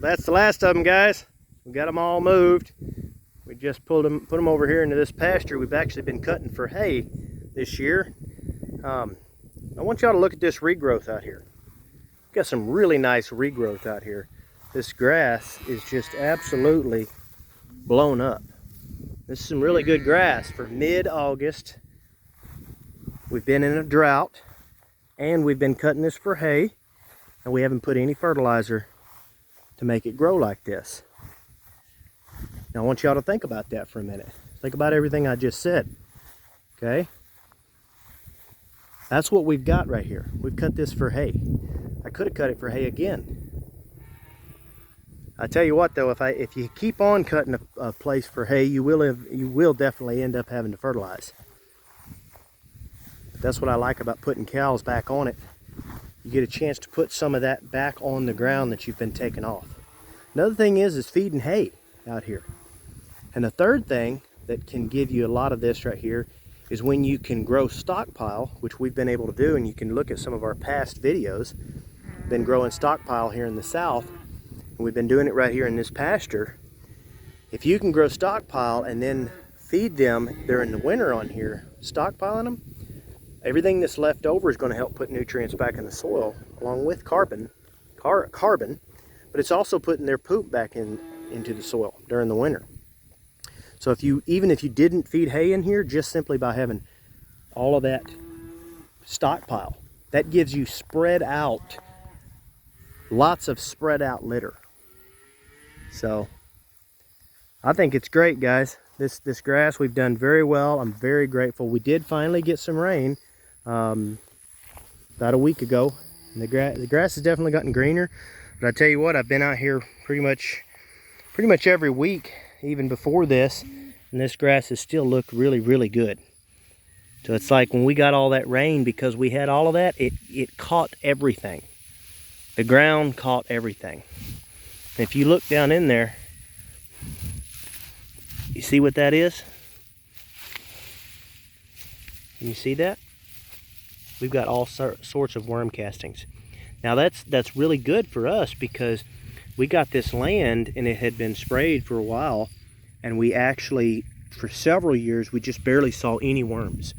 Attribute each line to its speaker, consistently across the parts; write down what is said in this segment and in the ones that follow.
Speaker 1: that's the last of them, guys. We got them all moved. We just put them over here into this pasture. We've actually been cutting for hay this year. I want y'all to look at this regrowth out here. We've got some really nice regrowth out here. This grass is just absolutely blown up. This is some really good grass for mid-August. We've been in a drought, and we've been cutting this for hay, and we haven't put any fertilizer to make it grow like this. Now I want y'all to think about that for a minute. Think about everything I just said, okay? That's what we've got right here. We've cut this for hay. I could have cut it for hay again. I tell you what though, if you keep on cutting a place for hay, you will definitely end up having to fertilize. But that's what I like about putting cows back on it. You get a chance to put some of that back on the ground that you've been taking off. Another thing is feeding hay out here. And the third thing that can give you a lot of this right here is when you can grow stockpile, which we've been able to do, and you can look at some of our past videos. Been growing stockpile here in the south, and we've been doing it right here in this pasture. If you can grow stockpile and then feed them during the winter on here, stockpiling them, everything that's left over is going to help put nutrients back in the soil along with carbon, but it's also putting their poop back into the soil during the winter. So even if you didn't feed hay in here, just simply by having all of that stockpile, that gives you spread out, lots of spread out litter. So I think it's great, guys. This grass, we've done very well. I'm very grateful. We did finally get some rain about a week ago, and the grass has definitely gotten greener. But I tell you what, I've been out here pretty much every week, even before this, and this grass has still looked really, really good. So it's like when we got all that rain, because we had all of that, it caught everything. The ground caught everything. And if you look down in there, you see what that is? Can you see that? We've got all sorts of worm castings. Now that's really good for us, because we got this land and it had been sprayed for a while, and we actually, for several years, we just barely saw any worms.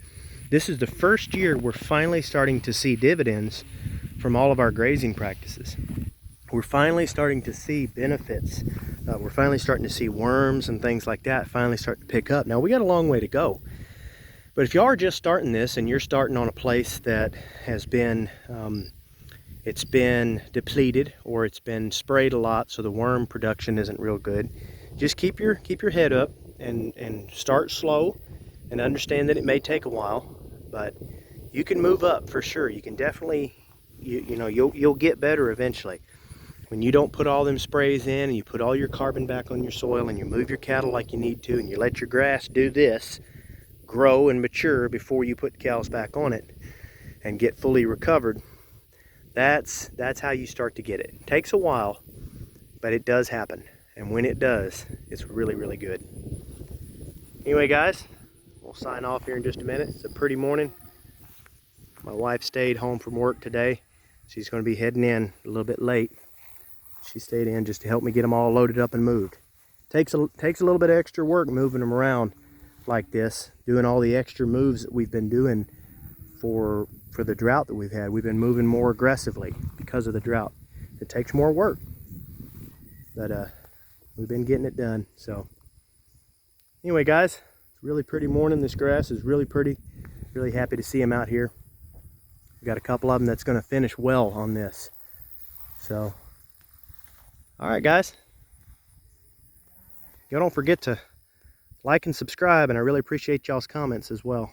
Speaker 1: This is the first year we're finally starting to see dividends from all of our grazing practices. We're finally starting to see benefits. We're finally starting to see worms and things like that finally start to pick up. Now we got a long way to go. But if you are just starting this and you're starting on a place that has been, it's been depleted, or it's been sprayed a lot, so the worm production isn't real good, just keep your head up and start slow, and understand that it may take a while, but you can move up for sure. You can definitely, you'll get better eventually. When you don't put all them sprays in, and you put all your carbon back on your soil, and you move your cattle like you need to, and you let your grass do this, grow and mature before you put cows back on it and get fully recovered, that's how you start to get it. It takes a while, but it does happen. And when it does, it's really, really good. Anyway, guys, we'll sign off here in just a minute. It's a pretty morning. My wife stayed home from work today. She's going to be heading in a little bit late. She stayed in just to help me get them all loaded up and moved. Takes a little bit of extra work moving them around like this, doing all the extra moves that we've been doing for the drought that we've had. We've been moving more aggressively because of the drought. It takes more work, but we've been getting it done. So anyway, guys, it's a really pretty morning. This grass is really pretty. Really happy to see them out here. We've got a couple of them that's going to finish well on this. So all right, guys, y'all don't forget to like and subscribe, and I really appreciate y'all's comments as well.